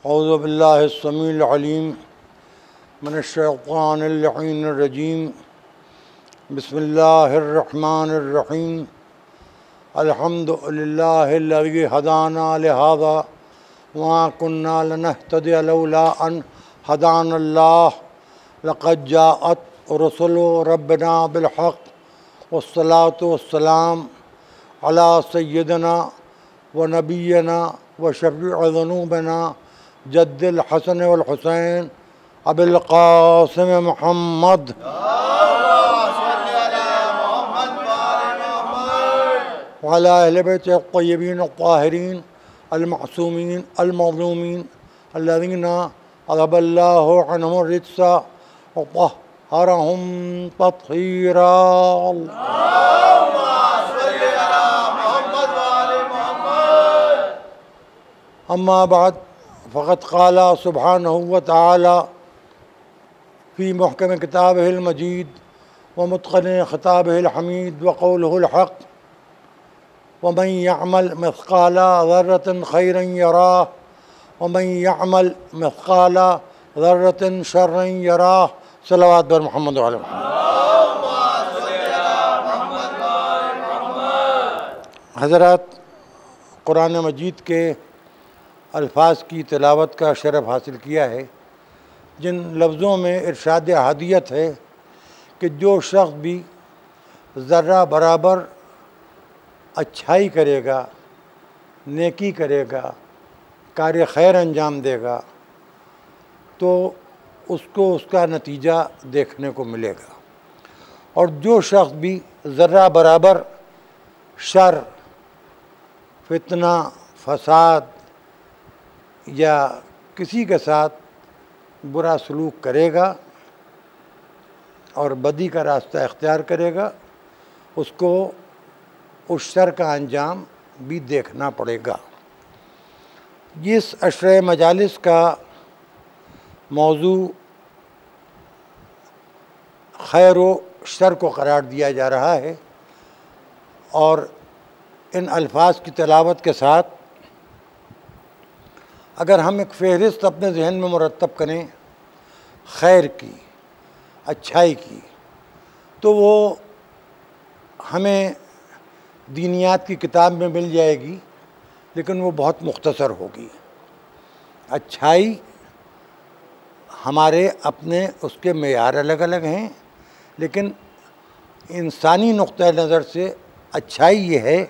औज़ु बिल्लाहि स्समीइल अलीम मिनश्शैतानिर रजीम बिस्मिल्लाहिर रहमानिर रहीम अल्हम्दुलिल्लाहिल्लज़ी हदाना लिहाज़ा वमा कुन्ना लिनहतदिया लौला अन हदानल्लाह लक़द जाअत रुसुलु रब्बिना बिल हक़ वस्सलातु वस्सलाम अला सय्यिदिना व नबिय्यिना व शफ़ीइ ज़ुनूबिना जद्दिल हसन वल हुसैन अबिल क़ासिम मुहम्मद व अला अहलि बैतिहि अत्तय्यबीन अत्ताहिरीन अल-मअसूमीन अल-मज़लूमीन अल्लज़ीना अज़हबल्लाहु अन्हुर रिज्स व तह्हरहुम तत्हीरा। अम्मा बाद फ़क़द क़ाला सुब्हानहु व तआला फ़ी मुहकम किताबिहिल मजीद व मुत्क़न ख़िताबिहिल हमीद व क़ौलुहुल हक़ व मन यअमल मिस्क़ाला ज़र्रतिन ख़ैरन यराह व मन यअमल मिस्क़ाला ज़र्रतिन शर्रन यराह। सल्लल्लाहु अलैहि मुहम्मद व आले मुहम्मद। हज़रात, कुरान मजीद के अल्फाज की तिलावत का शरफ़ हासिल किया है, जिन लफ्ज़ों में इरशाद अहदियत है कि जो शख्स भी ज़र्रा बराबर अच्छाई करेगा, नेकी करेगा, कार्य खैर अंजाम देगा तो उसको उसका नतीजा देखने को मिलेगा, और जो शख्स भी ज़र्रा बराबर शर, फितना, फसाद या किसी के साथ बुरा सलूक करेगा और बदी का रास्ता इख्तियार करेगा, उसको उस शर का अंजाम भी देखना पड़ेगा। इस अशरे मजालिस का मौजू खैर व शर को करार दिया जा रहा है, और इन अल्फाज की तिलावत के साथ अगर हम एक फ़हरिस्त अपने जहन में मुरतब करें खैर की, अच्छाई की, तो वो हमें दीनियात की किताब में मिल जाएगी, लेकिन वो बहुत मुख्तसर होगी। अच्छाई हमारे अपने उसके मेयार अलग अलग हैं, लेकिन इंसानी नुक्ता नज़र से अच्छाई ये है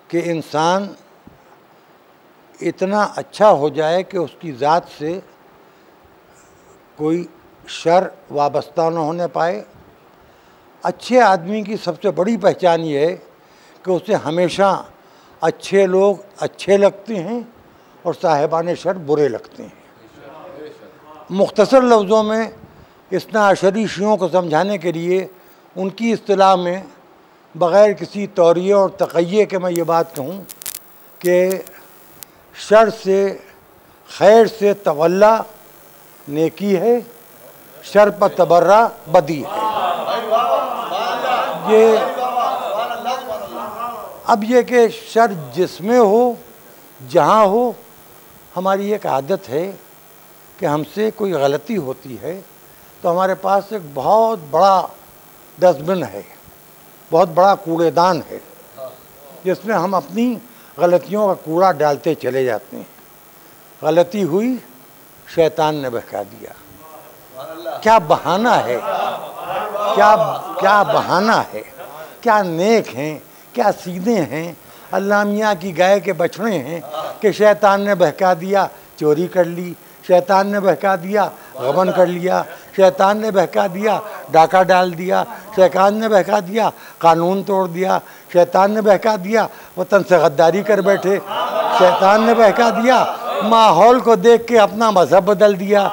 कि इंसान इतना अच्छा हो जाए कि उसकी ज़ात से कोई शर वाबस्ता न होने पाए। अच्छे आदमी की सबसे बड़ी पहचान ये है कि उसे हमेशा अच्छे लोग अच्छे लगते हैं और साहिबान शर बुरे लगते हैं। मुख्तसर लफ्ज़ों में इस्ना अशरी शियों को समझाने के लिए उनकी इस्तिलाह में बग़ैर किसी तौरिये और तक़य्ये के मैं ये बात कहूँ कि शर से खैर से तवल्ला नेकी है, शर पर तबर्रा बदी है। ये कि शर जिसमें हो, जहाँ हो, हमारी एक आदत है कि हमसे कोई गलती होती है तो हमारे पास एक बहुत बड़ा डस्टबिन है, बहुत बड़ा कूड़ेदान है, जिसमें हम अपनी गलतियों का कूड़ा डालते चले जाते हैं। गलती हुई, शैतान ने बहका दिया। क्या बहाना है, क्या बहाना है, क्या नेक हैं, क्या सीधे हैं, अल्लाह मियाँ की गाय के बछड़े हैं कि शैतान ने बहका दिया, चोरी कर ली, शैतान ने बहका दिया, गबन कर लिया, शैतान ने बहका दिया, डाका डाल दिया, शैतान ने बहका दिया, कानून तोड़ दिया, शैतान ने बहका दिया, वतन से गद्दारी कर बैठे, शैतान ने बहका दिया, माहौल को देख के अपना मज़हब बदल दिया,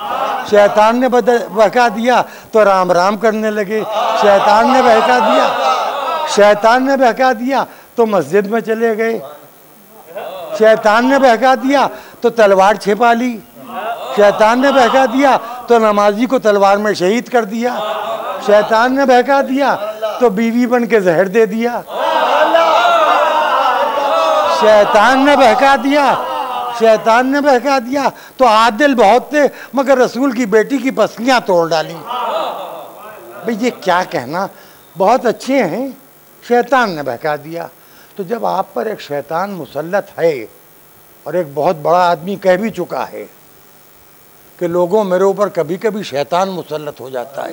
शैतान ने बहका दिया तो राम राम करने लगे, शैतान ने बहका दिया, शैतान ने बहका दिया तो मस्जिद में चले गए, शैतान ने बहका दिया तो तलवार छिपा ली, शैतान ने बहका दिया तो नमाजी को तलवार में शहीद कर दिया, शैतान ने बहका दिया तो बीवी बन के जहर दे दिया, शैतान ने बहका दिया शैतान ने बहका दिया। तो आदिल बहुत थे मगर रसूल की बेटी की पसलियां तोड़ डाली। भाई ये क्या कहना, बहुत अच्छे हैं, शैतान ने बहका दिया। तो जब आप पर एक शैतान मुसल्लत है, और एक बहुत बड़ा आदमी कह भी चुका है कि लोगों मेरे ऊपर कभी कभी शैतान मुसल्लत हो जाता है,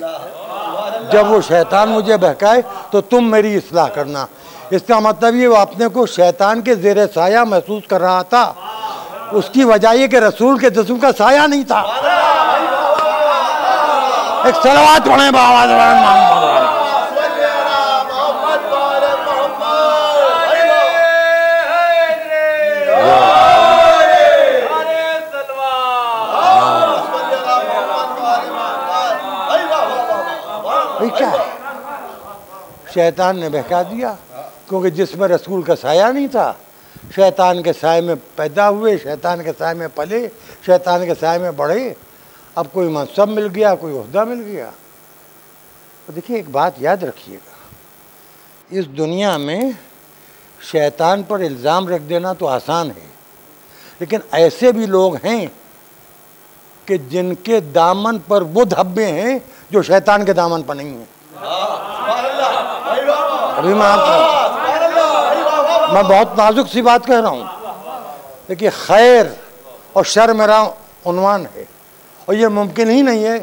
जब वो शैतान मुझे बहकाए तो तुम मेरी इस्लाह करना। इसका मतलब ये वो अपने को शैतान के ज़ेरे साया महसूस कर रहा था। उसकी वजह ये कि रसूल के जिस्म का साया नहीं था। एक सलावत पढ़े बाबा। क्या है? शैतान ने बहका दिया, क्योंकि जिसमें रसूल का साया नहीं था। शैतान के साए में पैदा हुए, शैतान के साए में पले, शैतान के साए में बढ़े। अब कोई मनसब मिल गया, कोई ओहदा मिल गया। तो देखिए एक बात याद रखिएगा, इस दुनिया में शैतान पर इल्ज़ाम रख देना तो आसान है, लेकिन ऐसे भी लोग हैं कि जिनके दामन पर वो धब्बे हैं जो शैतान के दामन पर नहीं है। अभी मैं बहुत नाजुक सी बात कह रहा हूँ। देखिए खैर और शर मेरा उन्वान है, और ये मुमकिन ही नहीं है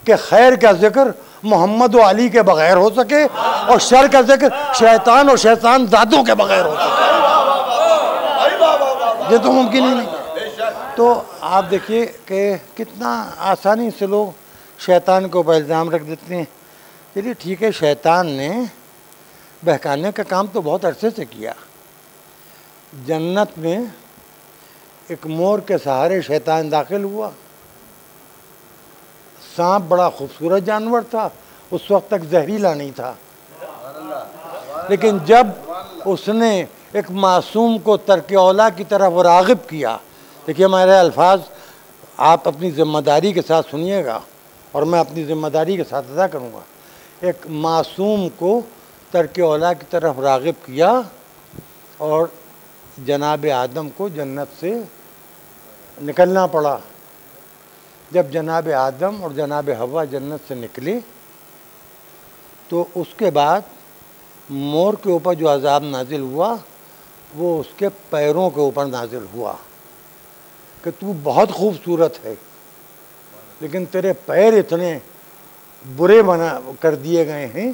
कि खैर का जिक्र मोहम्मद व अली के बगैर हो सके और शर का जिक्र शैतान और शैतान दादों के बगैर हो सके। ये तो मुमकिन ही नहीं है। तो आप देखिए कि कितना आसानी से लोग शैतान को ऊपर इल्ज़ाम रख देते हैं। चलिए ठीक है, शैतान ने बहकाने का काम तो बहुत अरसे से किया। जन्नत में एक मोर के सहारे शैतान दाखिल हुआ। सांप बड़ा खूबसूरत जानवर था, उस वक्त तक जहरीला नहीं था, लेकिन जब उसने एक मासूम को तर्क औला की तरफ राग़िब किया। देखिए मेरे अल्फाज आप अपनी ज़िम्मेदारी के साथ सुनिएगा और मैं अपनी ज़िम्मेदारी के साथ अदा करूँगा। एक मासूम को तर्क औला की तरफ राग़िब किया और जनाब आदम को जन्नत से निकलना पड़ा। जब जनाब आदम और जनाब हवा जन्नत से निकले तो उसके बाद मोर के ऊपर जो अज़ाब नाजिल हुआ वो उसके पैरों के ऊपर नाजिल हुआ कि तू बहुत खूबसूरत है, लेकिन तेरे पैर इतने बुरे बना कर दिए गए हैं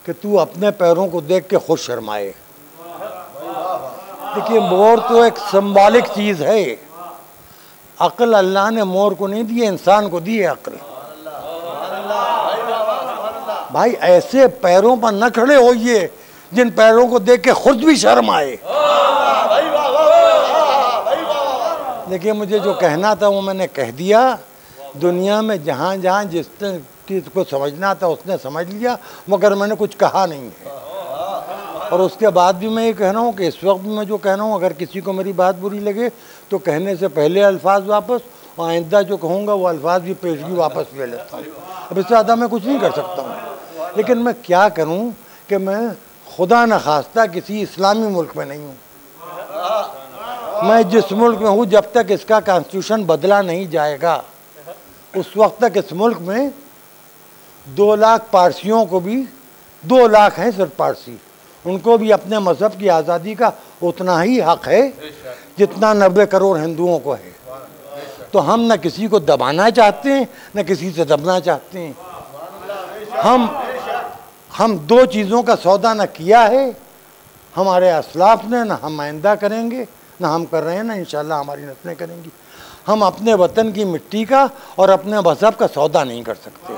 कि तू अपने पैरों को देख के खुद शर्माए। देखिए मोर तो एक सिंबॉलिक चीज़ है। अक्ल अल्लाह ने मोर को नहीं दी, इंसान को दी है अक्ल। भाई ऐसे पैरों पर न खड़े होइए जिन पैरों को देख के खुद भी शर्म आए। देखिए मुझे जो कहना था वो मैंने कह दिया। दुनिया में जहाँ जहाँ जिसको समझना था उसने समझ लिया, मगर मैंने कुछ कहा नहीं है। और उसके बाद भी मैं ये कह रहा हूँ कि इस वक्त मैं जो कह रहा हूँ अगर किसी को मेरी बात बुरी लगे तो कहने से पहले अल्फाज वापस, और आइंदा जो कहूँगा वो अल्फाज भी पेशगी वापस ले लेता हूँ। अब इससे ज़्यादा मैं कुछ नहीं कर सकता हूँ। लेकिन मैं क्या करूँ कि मैं खुदा न खास्ता किसी इस्लामी मुल्क में नहीं हूँ। मैं जिस मुल्क में हूँ जब तक इसका कॉन्स्टिट्यूशन बदला नहीं जाएगा उस वक्त तक इस मुल्क में 2 लाख पारसियों को भी, 2 लाख हैं सिर्फ पारसी, उनको भी अपने मज़हब की आज़ादी का उतना ही हक़ है जितना 90 करोड़ हिंदुओं को है। तो हम न किसी को दबाना चाहते हैं न किसी से दबना चाहते हैं। हम 2 चीज़ों का सौदा न किया है हमारे असलाफ ने, न हम आइंदा करेंगे, न हम कर रहे हैं, न इंशाअल्लाह हमारी नस्लें करेंगी। हम अपने वतन की मिट्टी का और अपने मज़हब का सौदा नहीं कर सकते।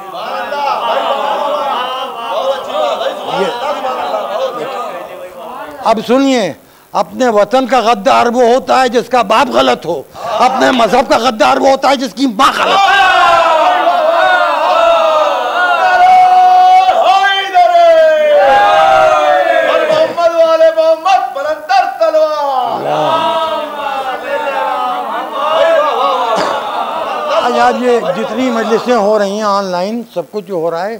अब सुनिए, अपने वतन का गद्दार वो होता है जिसका बाप गलत हो, अपने मजहब का गद्दार वो होता है जिसकी माँ गलत हो। यार ये जितनी मजलिसें हो रही हैं ऑनलाइन, सब कुछ जो हो रहा है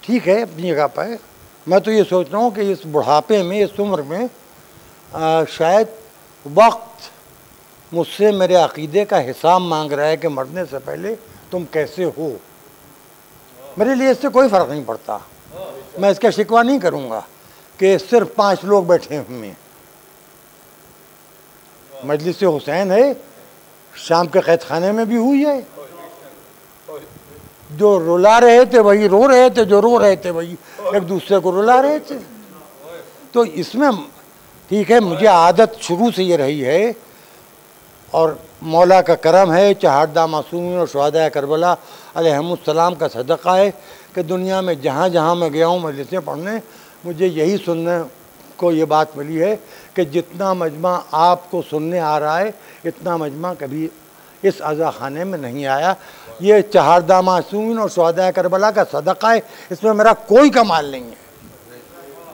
ठीक है अपनी जगह पर। मैं तो ये सोच रहा हूँ कि इस बुढ़ापे में, इस उम्र में शायद वक्त मुझसे मेरे अक़ीदे का हिसाब मांग रहा है कि मरने से पहले तुम कैसे हो। मेरे लिए इससे कोई फ़र्क नहीं पड़ता, मैं इसका शिकवा नहीं करूँगा कि सिर्फ 5 लोग बैठे हुए हैं। मजलिस हुसैन है, शाम के कैद खाने में भी हुई है। जो रुला रहे थे वही रो रहे थे, जो रो रहे थे वही एक दूसरे को रुला रहे थे। तो इसमें ठीक है, मुझे आदत शुरू से ये रही है और मौला का करम है, चहारदा मासूमीन और शुहदा करबला अलैहिमुस्सलाम का सदक़ा है कि दुनिया में जहाँ जहाँ मैं गया हूँ मजलिसें पढ़ने, मुझे यही सुनने को ये बात मिली है कि जितना मजमा आपको सुनने आ रहा है इतना मजमा कभी इस अज़ा खाने में नहीं आया। ये चहारदा मासूमीन और शुहदा करबला का सदक़ा है, इसमें मेरा कोई कमाल नहीं है।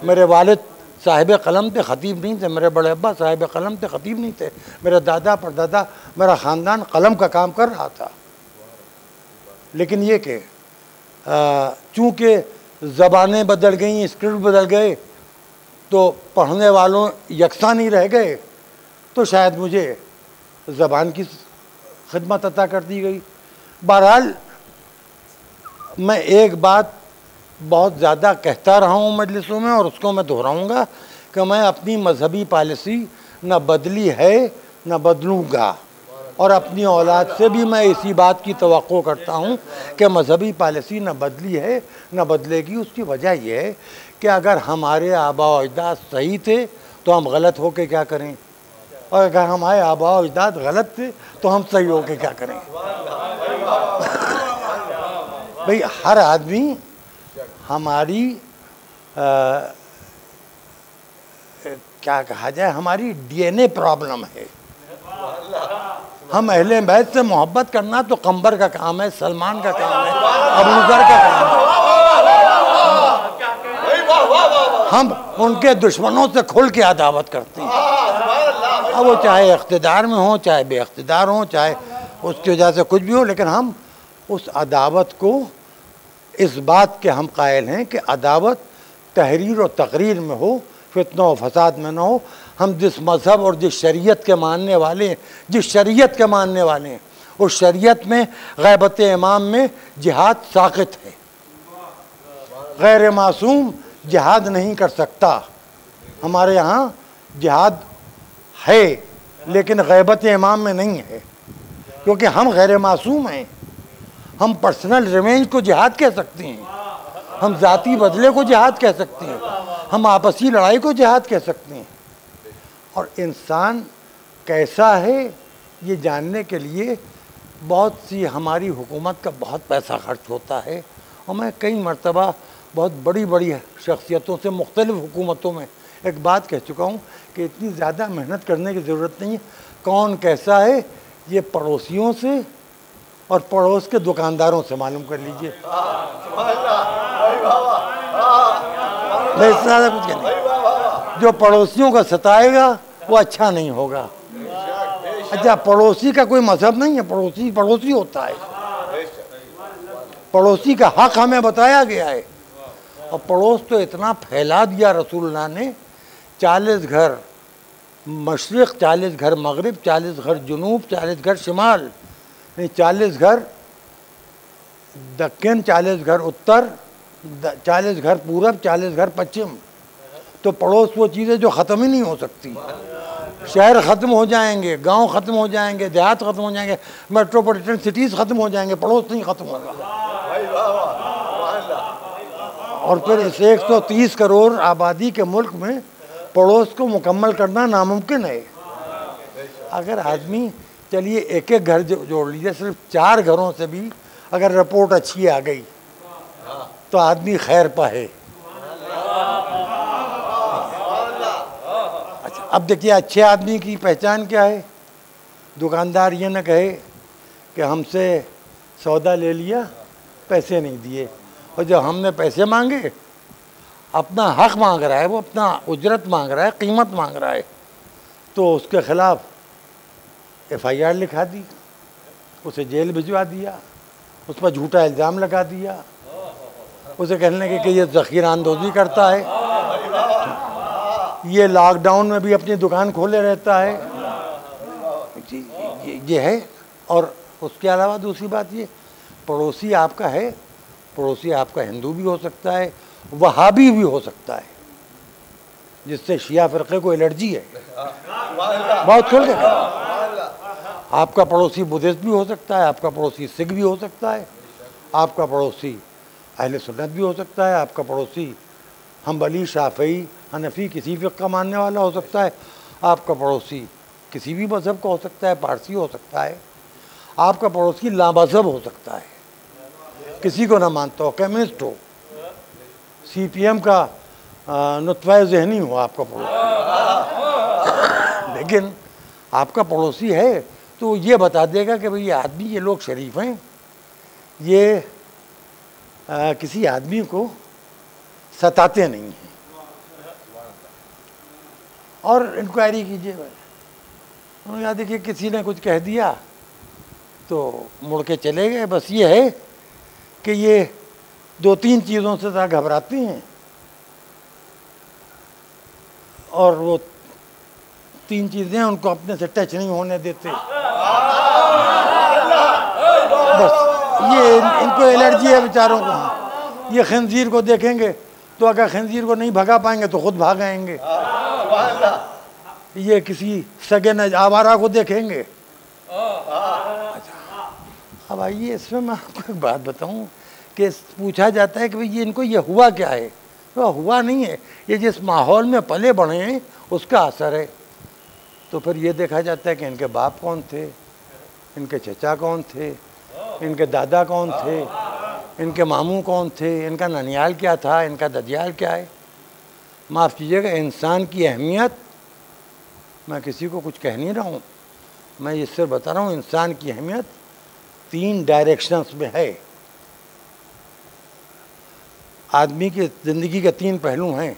मेरे वालिद साहिब कलम थे, ख़तीब नहीं थे। मेरे बड़े अब्बा साहिब कलम थे, ख़तीब नहीं थे। मेरा दादा परदादा, मेरा ख़ानदान कलम का काम कर रहा था। लेकिन ये कि चूँकि ज़बानें बदल गई, स्क्रिप्ट बदल गए, तो पढ़ने वालों यकसा नहीं रह गए, तो शायद मुझे ज़बान की खिदमत अता कर दी गई। बहरहाल मैं एक बात बहुत ज़्यादा कहता रहा हूँ मजलिसों में और उसको मैं दोहराऊँगा कि मैं अपनी मजहबी पॉलिसी न बदली है न बदलूँगा, और अपनी औलाद से भी मैं इसी बात की तवक्को करता हूँ कि मजहबी पॉलिसी न बदली है न बदलेगी। उसकी वजह यह है कि अगर हमारे आबा व अजदाद सही थे तो हम गलत होके क्या करें, और अगर हमारे आबा व अजदाद गलत थे तो हम सही होके क्या करें। भाई हर आदमी हमारी क्या कहा जाए, हमारी डीएनए प्रॉब्लम है। हम अहले बैत से मोहब्बत करना तो कंबर का काम है, सलमान का काम है, अबू ज़र का काम है। हम उनके दुश्मनों से खुल के अदावत करते हैं, अब वो चाहे इख्तिदार में हो चाहे बेइख्तिदार हो, चाहे उसकी वजह से कुछ भी हो, लेकिन हम उस अदावत को इस बात के हम कायल हैं कि अदावत तहरीर और तकरीर में हो, फितना और फसाद में ना हो। हम जिस मज़हब और जिस शरीयत के मानने वाले हैं, जिस शरीयत के मानने वाले हैं, उस शरीयत में ग़ैबत इमाम में जिहाद साक़ित है। गैर मासूम जिहाद नहीं कर सकता। हमारे यहाँ जिहाद है लेकिन ग़ैबत इमाम में नहीं है, क्योंकि हम गैर मासूम हैं। हम पर्सनल रिवेंज को जिहाद कह सकते हैं, हम ज़ाती बदले को जिहाद कह सकते हैं, हम आपसी लड़ाई को जिहाद कह सकते हैं। और इंसान कैसा है ये जानने के लिए बहुत सी हमारी हुकूमत का बहुत पैसा खर्च होता है। और मैं कई मरतबा बहुत बड़ी बड़ी शख्सियतों से मुख्तलिफ़ हुकूमतों में एक बात कह चुका हूँ कि इतनी ज़्यादा मेहनत करने की ज़रूरत नहीं है। कौन कैसा है ये पड़ोसियों से और पड़ोस के दुकानदारों से मालूम कर लीजिए। इससे ज़्यादा कुछ नहीं। जो पड़ोसियों को सताएगा वो अच्छा नहीं होगा। अच्छा, पड़ोसी का कोई मजहब नहीं है, पड़ोसी पड़ोसी होता है। पड़ोसी का हक हमें बताया गया है। और पड़ोस तो इतना फैला दिया रसूलुल्लाह ने, 40 घर मशरिक़, 40 घर मगरिब, 40 घर जुनूब, 40 घर शिमाल, 40 घर दक्कन, 40 घर उत्तर, 40 घर पूरब, 40 घर पश्चिम। तो पड़ोस वो चीज़ें जो ख़त्म ही नहीं हो सकती। शहर ख़त्म हो जाएंगे, गांव ख़त्म हो जाएंगे, देहात ख़त्म हो जाएंगे, मेट्रोपॉलिटन सिटीज़ ख़त्म हो जाएंगे, पड़ोस नहीं ख़त्म होगा। और फिर इस 130 करोड़ आबादी के मुल्क में पड़ोस को मुकम्मल करना नामुमकिन है। अगर आदमी, चलिए एक एक घर जोड़ लीजिए, सिर्फ 4 घरों से भी अगर रिपोर्ट अच्छी आ गई तो आदमी खैर पा है। अच्छा, अब देखिए अच्छे आदमी की पहचान क्या है। दुकानदार ये न कहे कि हमसे सौदा ले लिया, पैसे नहीं दिए, और जब हमने पैसे मांगे, अपना हक मांग रहा है, वो अपना उजरत मांग रहा है, कीमत मांग रहा है, तो उसके ख़िलाफ़ FIR लिखा दी, उसे जेल भिजवा दिया, उस पर झूठा इल्ज़ाम लगा दिया, उसे कहने लगे कि ये ज़ख़ीरा अंदोज़ी करता है, ये लॉकडाउन में भी अपनी दुकान खोले रहता है। जी ये है। और उसके अलावा दूसरी बात ये, पड़ोसी आपका है, पड़ोसी आपका हिंदू भी हो सकता है, वहाबी भी हो सकता है, जिससे शिया फ़िरक़े को एलर्जी है। बहुत खुल के आपका पड़ोसी बुद्धिस्ट भी हो सकता है, आपका पड़ोसी सिख भी हो सकता है, आपका पड़ोसी अहले सुन्नत भी हो सकता है, आपका पड़ोसी हम्बली, शाफ़ई, हनफी किसी फ़िक़्ह का मानने वाला हो सकता है, आपका पड़ोसी किसी भी मज़हब का हो सकता है, पारसी हो सकता है, आपका पड़ोसी लामज़हब हो सकता है, किसी को ना मानता हो, कम्युनिस्ट हो, CPM का नुत्वा ज़हनी हो आपका पड़ोसी, लेकिन आपका पड़ोसी है तो ये बता देगा कि भाई ये आदमी, ये लोग शरीफ हैं, ये किसी आदमी को सताते नहीं हैं। और इंक्वायरी कीजिए, उन्होंने कहा देखिए किसी ने कुछ कह दिया तो मुड़ के चले गए। बस ये है कि ये 2-3 चीज़ों से ज़्यादा घबराते हैं, और वो 3 चीज़ें उनको अपने से टच नहीं होने देते। बस ये इनको एलर्जी है बेचारों को। ये खंजीर को देखेंगे तो अगर खंजीर को नहीं भगा पाएंगे तो खुद भाग आएंगे। ये किसी सगे न आवारा को देखेंगे। अब आइए, इसमें मैं आपको एक बात बताऊं कि पूछा जाता है कि भाई ये इनको ये हुआ क्या है, तो हुआ नहीं है, ये जिस माहौल में पले बढ़े हैं उसका असर है। तो फिर ये देखा जाता है कि इनके बाप कौन थे, इनके चचा कौन थे, इनके दादा कौन थे, इनके मामू कौन थे, इनका ननियाल क्या था, इनका ददियाल क्या है। माफ़ कीजिएगा, इंसान की अहमियत, मैं किसी को कुछ कह नहीं रहा हूँ, मैं ये सिर्फ बता रहा हूँ, इंसान की अहमियत 3 डायरेक्शंस में है। आदमी की ज़िंदगी के 3 पहलू हैं,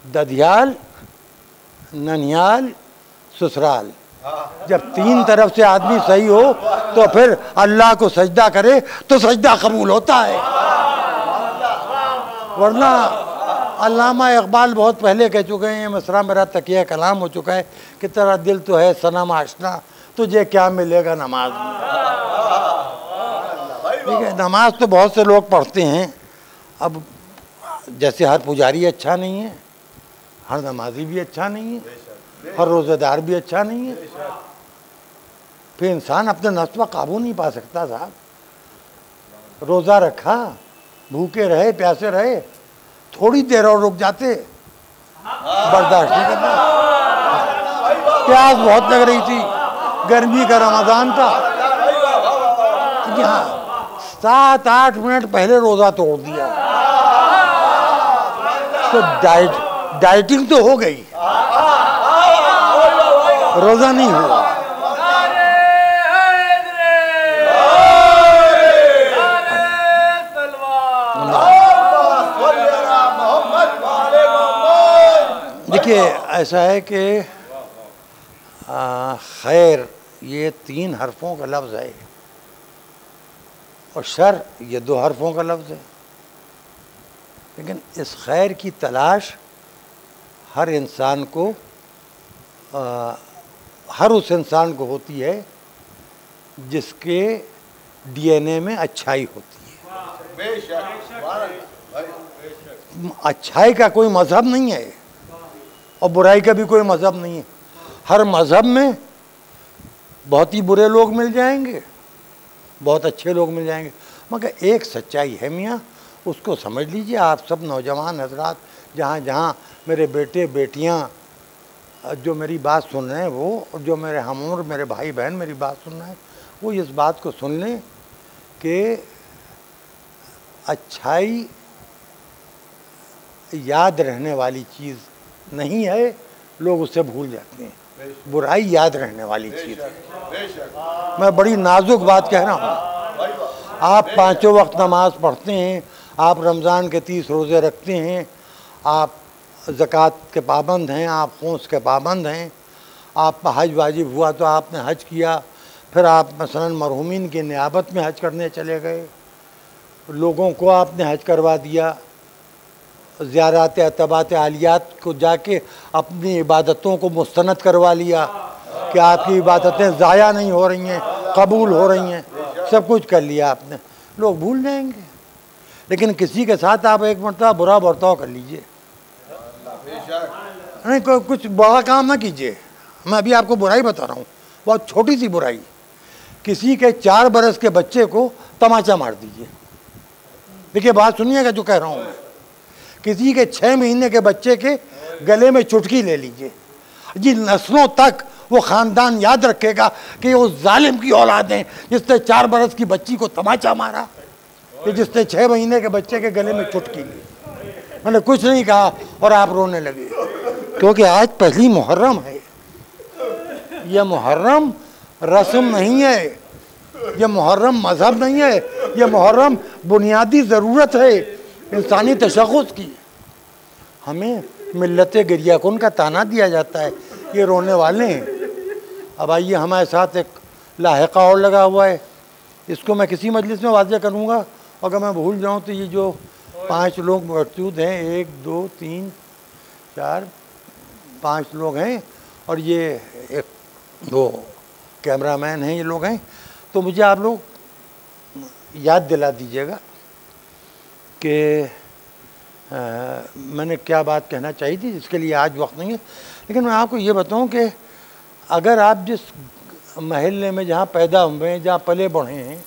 ददियाल, ननियाल, ससुराल। जब 3 तरफ से आदमी सही हो तो फिर अल्लाह को सजदा करे तो सजदा कबूल होता है। वरना अल्लामा इकबाल बहुत पहले कह चुके हैं, मसरा मेरा तकिया कलाम हो चुका है कि तेरा दिल तो है सनम आशना, तुझे क्या मिलेगा नमाज में। ठीक है, नमाज तो बहुत से लोग पढ़ते हैं। अब जैसे हर पुजारी अच्छा नहीं है, हर नमाजी भी अच्छा नहीं है, हर रोज़ेदार भी अच्छा नहीं है, फिर इंसान अपने नफ्स पर काबू नहीं पा सकता साहब। रोज़ा रखा, भूखे रहे, प्यासे रहे, थोड़ी देर और रुक जाते, बर्दाश्त नहीं करना, प्यास बहुत लग रही थी, गर्मी का रमज़ान था, यहाँ 7-8 मिनट पहले रोज़ा तोड़ दिया, तो डाइटिंग तो हो गई, रोज़ा नहीं हुआ। देखिए, ऐसा है कि खैर ये 3 हरफों का लफ्ज़ है और शर ये 2 हरफों का लफ्ज़ है, लेकिन इस खैर की तलाश हर इंसान को, हर उस इंसान को होती है जिसके DNA में अच्छाई होती है। अच्छाई का कोई मज़हब नहीं है और बुराई का भी कोई मज़हब नहीं है। हर मज़हब में बहुत ही बुरे लोग मिल जाएंगे, बहुत अच्छे लोग मिल जाएंगे, मगर एक सच्चाई है मियाँ, उसको समझ लीजिए आप सब नौजवान हजरात, जहाँ जहाँ मेरे बेटे बेटियाँ जो मेरी बात सुन रहे हैं, वो जो मेरे हमउम्र मेरे भाई बहन मेरी बात सुन रहे हैं, वो इस बात को सुन लें कि अच्छाई याद रहने वाली चीज़ नहीं है, लोग उससे भूल जाते हैं। बुराई याद रहने वाली चीज़ है। मैं बड़ी नाजुक बात कह रहा हूँ। आप 5 वक्त नमाज पढ़ते हैं, आप रमज़ान के 30 रोज़े रखते हैं, आप ज़कात के पाबंद हैं, आप खौस के पाबंद हैं, आप पर हज वाजिब हुआ तो आपने हज किया, फिर आप मसलन मरहूमीन की नियाबत में हज करने चले गए, लोगों को आपने हज करवा दिया, ज़ियारत अतबात आलियात को जाके अपनी इबादतों को मुस्तनद करवा लिया कि आपकी इबादतें ज़ाया नहीं हो रही हैं, कबूल हो रही हैं, सब कुछ कर लिया आपने, लोग भूल जाएंगे। लेकिन किसी के साथ आप एक मरतबा बुरा बर्ताव कर लीजिए, नहीं कुछ बड़ा काम ना कीजिए। मैं अभी आपको बुराई बता रहा हूँ, बहुत छोटी सी बुराई। किसी के 4 बरस के बच्चे को तमाचा मार दीजिए। देखिए बात सुनिएगा जो कह रहा हूँ मैं। किसी के 6 महीने के बच्चे के गले में चुटकी ले लीजिए, जी नस्लों तक वो ख़ानदान याद रखेगा कि वो जालिम की औलाद हैं जिसने 4 बरस की बच्ची को तमाचा मारा, कि जिसने 6 महीने के बच्चे के गले में चुटकी ली। मैंने कुछ नहीं कहा और आप रोने लगे, क्योंकि आज पहली मुहर्रम है। यह मुहर्रम रस्म नहीं है, यह मुहर्रम मज़हब नहीं है, यह मुहर्रम बुनियादी ज़रूरत है इंसानी तशख़्ख़ुस की। हमें मिल्लत गिरियाकुन का ताना दिया जाता है, ये रोने वाले हैं। अब आइए, हमारे साथ एक लाहिक़ा और लगा हुआ है, इसको मैं किसी मजलिस में वाज़ेह करूँगा। अगर मैं भूल जाऊँ तो ये जो 5 लोग मौजूद हैं, 1 2 3 4 5 लोग हैं, और ये एक 2 कैमरामैन हैं, ये लोग हैं। तो मुझे आप लोग याद दिला दीजिएगा कि मैंने क्या बात कहना चाहिए थी, जिसके लिए आज वक्त नहीं है। लेकिन मैं आपको ये बताऊं कि अगर आप जिस महल्ले में जहाँ पैदा हुए हैं, जहाँ पले बढ़े हैं,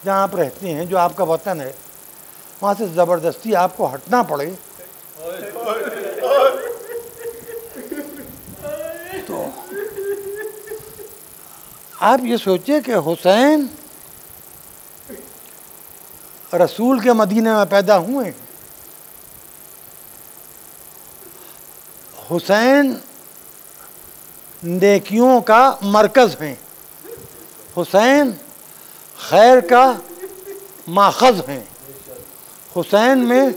जहाँ आप रहते हैं, जो आपका वतन है, वहाँ से ज़बरदस्ती आपको हटना पड़े तो आप ये सोचिए कि हुसैन रसूल के मदीने में पैदा हुए। हुसैन नेकियों का मरकज़ हैं, हुसैन खैर का माखज़ हैं। हुसैन में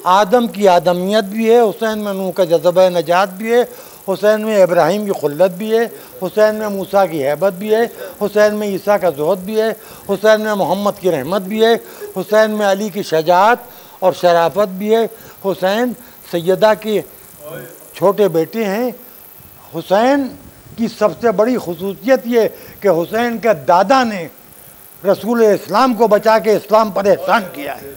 आदम की आदमियत भी है, हुसैन में नूह का जज़्बा नजात भी है, हुसैन में इब्राहिम की खुल्लत भी है, हुसैन में मूसा की हैबत भी है, हुसैन में ईसा का ज़ुहद भी है, हुसैन में मोहम्मद की रहमत भी है, हुसैन में अली की शजाअत और शराफत भी है। हुसैन सैयदा के छोटे बेटे हैं। हुसैन की सबसे बड़ी खुसूसियत ये कि हुसैन के दादा ने रसूल इस्लाम को बचा के इस्लाम पर एहसान किया है,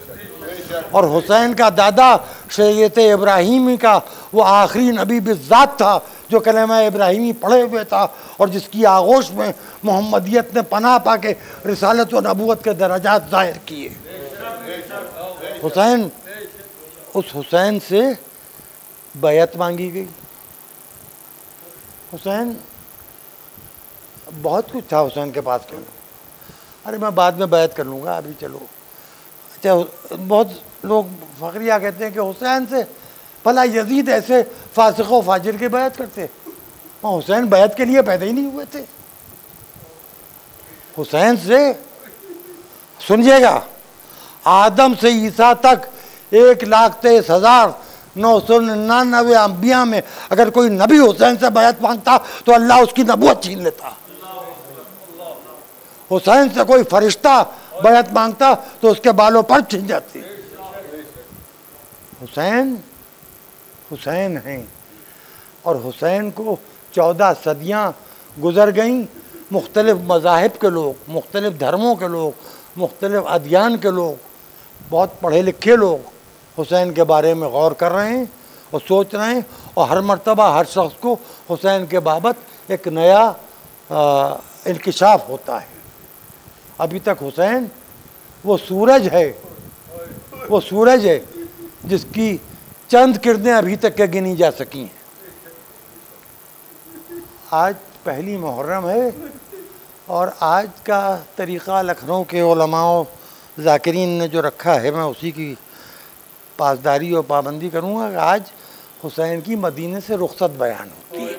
और हुसैन का दादा शरीयत इब्राहिमी का वो आखिरी नबी बिज़ात था जो कलमा इब्राहिमी पढ़े हुए था, और जिसकी आगोश में मोहम्मदियत ने पनाह पा के रिसालत व नबूवत के दराजात ज़ाहिर किए। हुसैन, उस हुसैन से बैत मांगी गई। हुसैन, बहुत कुछ था हुसैन के पास के। अरे मैं बाद में बैत कर लूँगा, अभी चलो। अच्छा, बहुत लोग फ़खरिया कहते हैं कि हुसैन से भला यजीद ऐसे फासिक व फाजिर की बैत करते, और हुसैन बैत के लिए पैदा ही नहीं हुए थे। हुसैन से सुनिएगा, आदम से ईसा तक 1,23,999 अंबिया में अगर कोई नबी हुसैन से बैत मांगता तो अल्लाह उसकी नबूवत छीन लेता। हुसैन से कोई फरिश्ता बैत मांगता तो उसके बालों पर छिन जाती। हुसैन हुसैन हैं, और हुसैन को 14 सदियाँ गुज़र गईं। मुख्तलिफ़ मज़ाहिब के लोग, मुख्तलिफ़ धर्मों के लोग, मुख्तलिफ़ अदियान के लोग, बहुत पढ़े लिखे लोग हुसैन के बारे में गौर कर रहे हैं और सोच रहे हैं, और हर मर्तबा हर शख्स को हुसैन के बाबत एक नया इंकिशाफ होता है। अभी तक हुसैन वो सूरज है, वो सूरज है जिसकी चंद किरणें अभी तक के गिनी जा सकी हैं। आज पहली मुहर्रम है, और आज का तरीक़ा लखनऊ के उलमाओं ज़ाकिरीन ने जो रखा है, मैं उसी की पासदारी और पाबंदी करूँगा कि आज हुसैन की मदीने से रुखसत बयान होती है।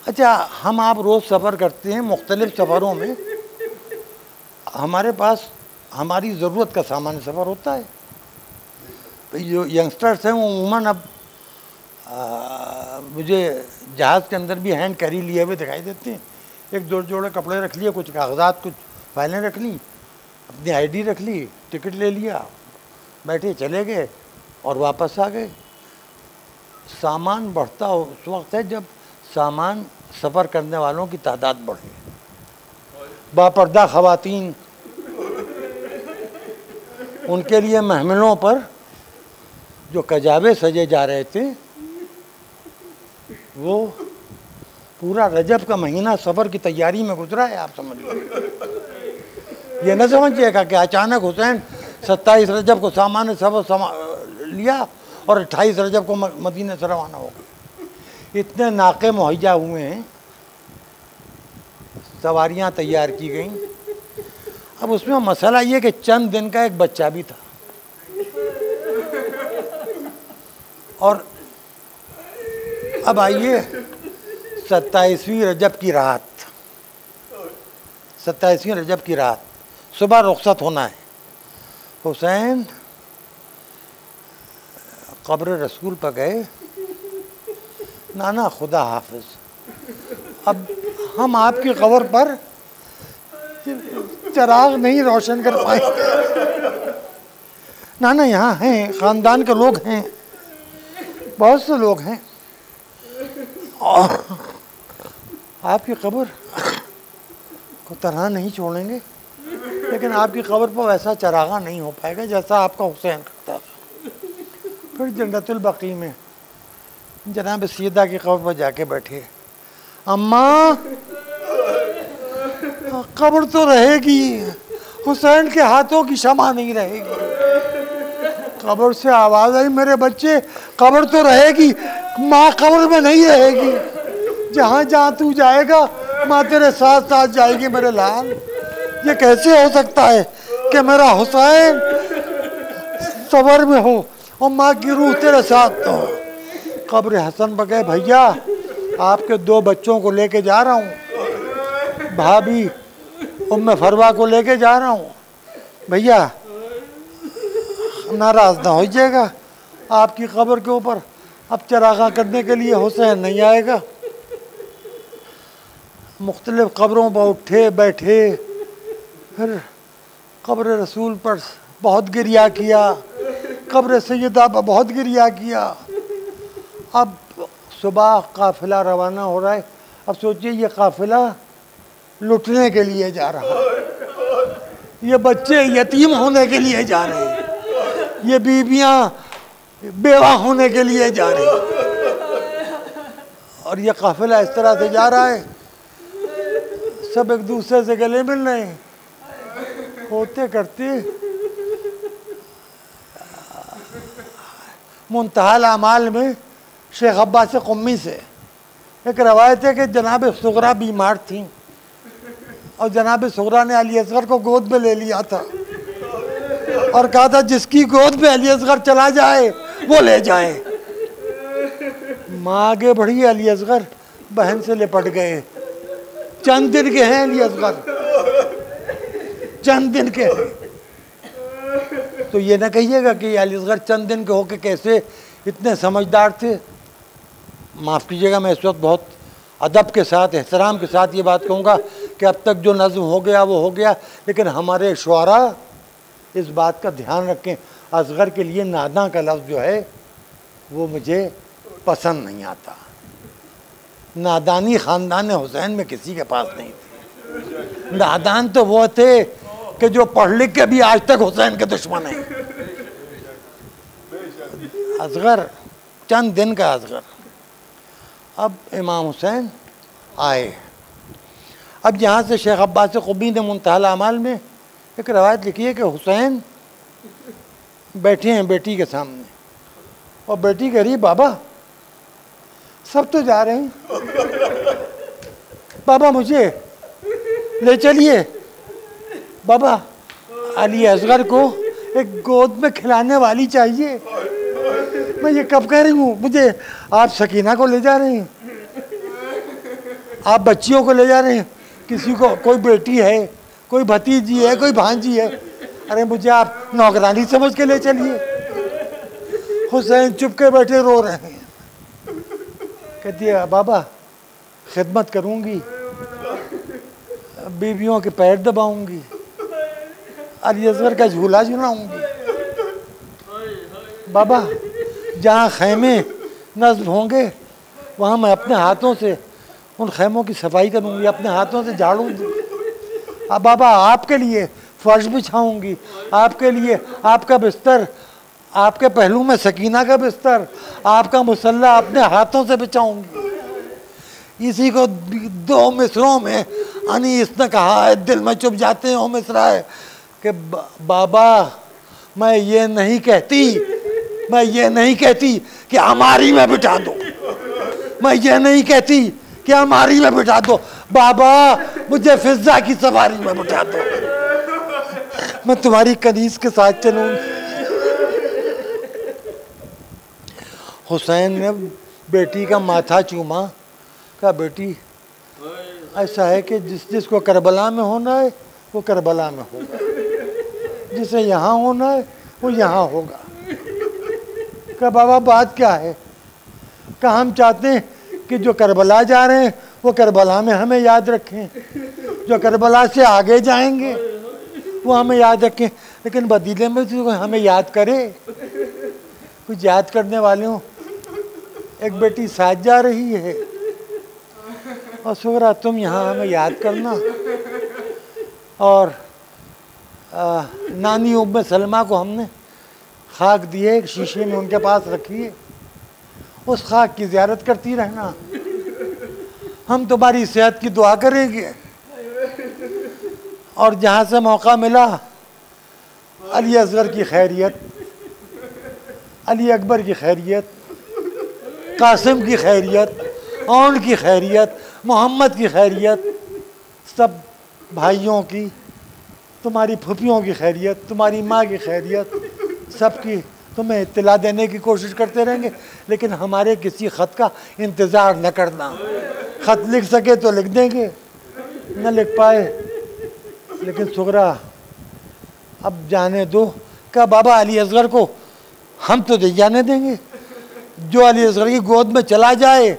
अच्छा, हम आप रोज़ सफ़र करते हैं, मुख्तलिफ़ सफ़रों में हमारे पास हमारी ज़रूरत का सामान सफ़र होता है। जो यंगस्टर्स हैं वो उमूमन अब मुझे जहाज़ के अंदर भी हैंड कैरी लिए हुए दिखाई देते हैं। 1-2 जोड़े कपड़े रख लिए, कुछ कागजात, कुछ फाइलें रख ली, अपनी आईडी रख ली, टिकट ले लिया, बैठे चले गए और वापस आ गए। सामान बढ़ता उस वक्त है जब सामान सफ़र करने वालों की तादाद बढ़ी। बापर्दा ख़वातीन, उनके लिए महमिलों पर जो कजाबे सजे जा रहे थे, वो पूरा रजब का महीना सफ़र की तैयारी में गुजरा है। आप समझ लो, ये न समझिएगा कि अचानक हुसैन 27 रजब को सामान्य सफ़र लिया और 28 रजब को मदीने से रवाना हो गए। इतने नाके मुहैया हुए हैं, सवारियाँ तैयार की गईं। अब उसमें मसला ये कि चंद दिन का एक बच्चा भी था, और अब आइए 27वीं रजब की रात, 27वीं रजब की रात, सुबह रुखसत होना है। हुसैन कब्र रसूल पर गए, नाना खुदा हाफिज, अब हम आपकी कब्र पर चिराग नहीं रोशन कर पाएंगे। नाना यहाँ हैं, ख़ानदान के लोग हैं, बहुत से लोग हैं, और आपकी कब्र को तरह नहीं छोड़ेंगे, लेकिन आपकी कब्र पर वैसा चरागा नहीं हो पाएगा जैसा आपका हुसैन करता था। फिर जन्नतुल बकी में जनाब सैयदा की कब्र पर जाके बैठे। अम्मा, कब्र तो रहेगी, हुसैन के हाथों की क्षमा नहीं रहेगी। कब्र से आवाज़ आई, मेरे बच्चे, कब्र तो रहेगी, माँ कब्र में नहीं रहेगी। जहाँ जहाँ तू जाएगा माँ तेरे साथ साथ जाएगी मेरे लाल। ये कैसे हो सकता है कि मेरा हुसैन सबर में हो और माँ की रूह तेरे साथ हो। कब्र हसन पर गए, भैया आपके 2 बच्चों को लेके जा रहा हूँ, भाभी उम्मे फरवा को लेके जा रहा हूँ। भैया नाराज़ ना हो जाएगा, आपकी कब्र के ऊपर अब चरागा करने के लिए हुसैन नहीं आएगा। मुख्तलिफ कब्रों पर उठे बैठे, फिर कब्र रसूल पर बहुत गिरिया किया, कब्र सैयदा पर बहुत गिरिया किया। अब सुबह काफ़िला रवाना हो रहा है। अब सोचिए, ये काफ़िला लुटने के लिए जा रहा है, ये बच्चे यतीम होने के लिए जा रहे हैं, ये बीबियां बेवा होने के लिए जा रही हैं, और ये काफ़िला इस तरह से जा रहा है, सब एक दूसरे से गले मिल रहे हैं। होते करते मुंतहाल अमाल में शेख अब्बास क़ुम्मी से एक रवायत है कि जनाब सुगरा बीमार थी, और जनाब सुगरा ने अली असगर को गोद में ले लिया था और कहा था जिसकी गोद में अली असगर चला जाए वो ले जाए। माँ आगे बढ़ी, अली असगर बहन से लिपट गए। चंद दिन के हैं अली असगर, चंद दिन के हैं। तो ये ना कहिएगा कि अली असगर चंद दिन के होके कैसे इतने समझदार थे। माफ़ कीजिएगा, मैं इस वक्त बहुत अदब के साथ, एहतराम के साथ ये बात कहूँगा कि अब तक जो नज़्म हो गया वो हो गया, लेकिन हमारे शुआरा इस बात का ध्यान रखें, असगर के लिए नादां का लफ्ज़ जो है वो मुझे पसंद नहीं आता। नादानी ख़ानदान हुसैन में किसी के पास नहीं थी। नादान तो वो थे कि जो पढ़ लिख के भी आज तक हुसैन के दुश्मन हैं। असगर चंद दिन का असगर। अब इमाम हुसैन आए। अब यहाँ से शेख अब्बास क़ुम्मी ने मुंतहाल अमाल में एक रवायत लिखी है कि हुसैन बैठे हैं बेटी के सामने, और बेटी कह रही, बाबा सब तो जा रहे हैं, बाबा मुझे ले चलिए, बाबा अली असगर को एक गोद में खिलाने वाली चाहिए। मैं ये कब कह रही हूँ, मुझे आप सकीना को ले जा रहे हैं, आप बच्चियों को ले जा रहे हैं, किसी को कोई बेटी है, कोई भतीजी है, कोई भांजी है, अरे मुझे आप नौकरानी समझ के ले चलिए। हुसैन चुप के बैठे रो रहे हैं। कहती है, बाबा खिदमत करूँगी, बीवियों के पैर दबाऊँगी, अली असगर का झूला झुलाऊँगी। बाबा जहाँ खैमे नस्ब होंगे वहाँ मैं अपने हाथों से उन खैमों की सफाई करूँगी, अपने हाथों से झाड़ू दूँगी। अब बाबा आपके लिए फर्श बिछाऊँगी, आपके लिए आपका बिस्तर, आपके पहलू में सकीना का बिस्तर, आपका मुसल्ला अपने हाथों से बिछाऊँगी। इसी को दो मिसरों में अनीस ने कहा है, दिल में चुप जाते हैं वो मिसरा है कि बाबा मैं ये नहीं कहती कि हमारी में बिठा दो, मैं ये नहीं कहती कि हमारी में बिठा दो, बाबा मुझे फिजा की सवारी में बिठा दो, मैं तुम्हारी कनीज के साथ चलूंगी। हुसैन ने बेटी का माथा चूमा, कहा बेटी ऐसा है कि जिसको करबला में होना है वो करबला में होगा, जिसे यहाँ होना है वो यहाँ होगा। कहा बाबा बात क्या है? कहा हम चाहते हैं कि जो करबला जा रहे हैं वो करबला में हमें याद रखें, जो करबला से आगे जाएंगे वो हमें याद रखें, लेकिन बदीले में तो हमें याद करे, कुछ याद करने वाले हों। एक बेटी साथ जा रही है और सुगरा तुम यहाँ हमें याद करना। और नानी उम्मे सलमा को हमने खाक दिए, एक शीशे में उनके पास रखी है, उस खाक की ज़ियारत करती रहना, हम तुम्हारी सेहत की दुआ करेंगे। और जहाँ से मौका मिला अली असगर की खैरियत, अली अकबर की खैरियत, कासिम की खैरियत, औन की खैरियत, मोहम्मद की खैरियत, सब भाइयों की, तुम्हारी फूफियों की खैरियत, तुम्हारी माँ की खैरियत, सबकी तुम्हें इत्तला देने की कोशिश करते रहेंगे, लेकिन हमारे किसी ख़त का इंतज़ार न करना। ख़त लिख सके तो लिख देंगे, न लिख पाए लेकिन सुगरा अब जाने दो। क्या बाबा अली असगर को हम तो नहीं जाने देंगे, जो अली असगर की गोद में चला जाए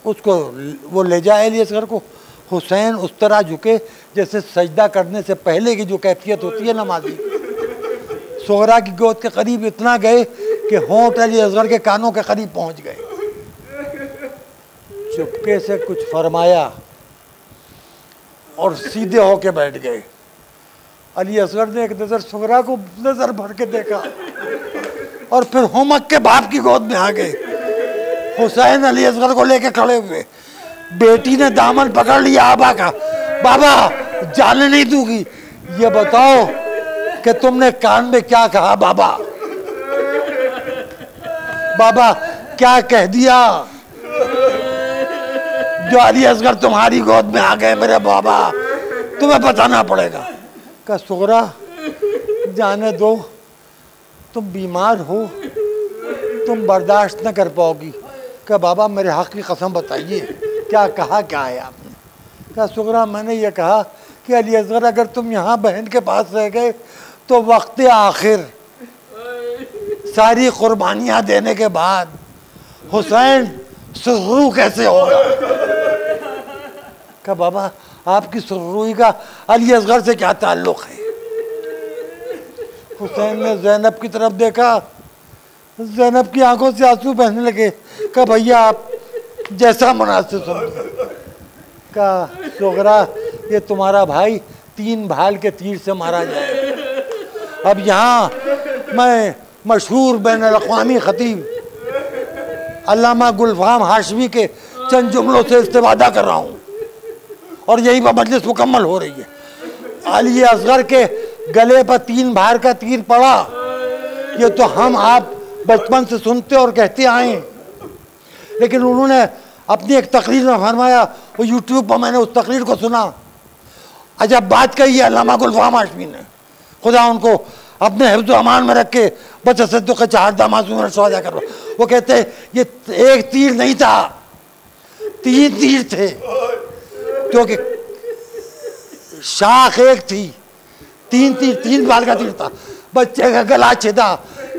उसको वो ले जाए अली असगर को। हुसैन उस तरह झुके जैसे सजदा करने से पहले की जो कैफियत होती है नमाजी, सुगरा की गोद के करीब इतना गए कि होंठ अली असगर के कानों के करीब पहुंच गए। चुपके से कुछ फरमाया और सीधे होके बैठ गए। अली असगर ने एक नज़र सुगरा को नज़र भर के देखा और फिर होमक के बाप की गोद में आ गए। हुसैन अली असगर को लेके खड़े हुए, बेटी ने दामन पकड़ लिया आबा का, बाबा जाने नहीं दूंगी, ये बताओ कि तुमने कान में क्या कहा बाबा, बाबा क्या कह दिया जो अली असगर तुम्हारी गोद में आ गए मेरे बाबा, तुम्हें बताना पड़ेगा। का सुगरा जाने दो, तुम बीमार हो, तुम बर्दाश्त न कर पाओगी। क्या बाबा मेरे हक़ की कसम बताइए क्या कहा, क्या है आपने? क्या सुगरा मैंने ये कहा कि अली असगर अगर तुम यहाँ बहन के पास रह गए तो वक्त आखिर सारी कुर्बानियाँ देने के बाद हुसैन सुररू कैसे होगा? क्या बाबा आपकी सुररूई का अली असगर से क्या ताल्लुक़ है? हुसैन ने ज़ैनब की तरफ देखा, ज़ैनब की आंखों से आंसू बहने लगे। कहा भैया आप जैसा मुनासिब समझो। कहा सुगरा ये तुम्हारा भाई 3 भाल के तीर से मारा जाए। अब यहाँ मैं मशहूर बैनुल-अक़वामी ख़तीब अल्लामा गुलफ़ाम हाशमी के चंद जुमलों से इस्तिफ़ादा कर रहा हूँ और यही पर मजलिस मुकम्मल हो रही है। अली असगर के गले पर 3 भार का तीर पड़ा, ये तो हम आप बचपन से सुनते और कहते आए, लेकिन उन्होंने अपनी एक तकरीर में फरमाया, वो यूट्यूब पर मैंने उस तकरीर को सुना, अजब बात कही है अल्लामा गुलफ़ाम हाशमी ने, खुदा उनको अपने हिफ्ज़ अमान में रख के बचत के 4 दामाद सौदा करो। वो कहते हैं ये एक तीर नहीं था, 3 तीर थे, क्योंकि शाख एक थी, 3 तीर, 3 बाल का तीर था। बच्चे का गला छिदा,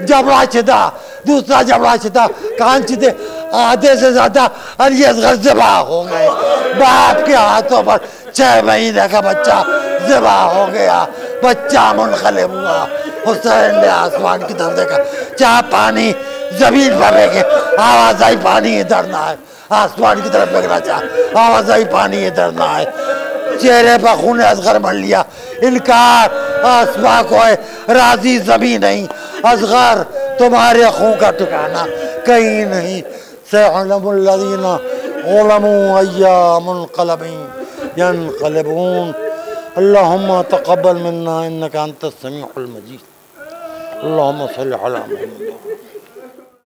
जबड़ा छिदा, दूसरा जबड़ा छिदा, कान छिदे, आधे से ज्यादा अली असगर ज़िबा हो गए। बाप के हाथों पर 6 महीने का बच्चा ज़िबा हो गया, बच्चा मुनक़लिब हुआ। हुसैन ने आसमान की तरफ देखा, चाहे पानी जमीन पर फेंके, आवाज आई पानी इधर ना है। आसमान की तरफ फेंकना चाह, आवाज आई पानी इधर ना है। चेहरे पर खून असगर भर लिया, इनकार आसमां को है, राजी जमीन नहीं। असगर तुम्हारे खून का ठिकाना कहीं नहीं। सयअलमुल्लज़ीना ज़लमू अय्या मुनक़लबिन यनक़लिबून। अल्लाहुम्मा तक़ब्बल मिन्ना इन्नका अंतस समीउल मजीद। अल्लाहुम्मा सल्लि अला मुहम्मद।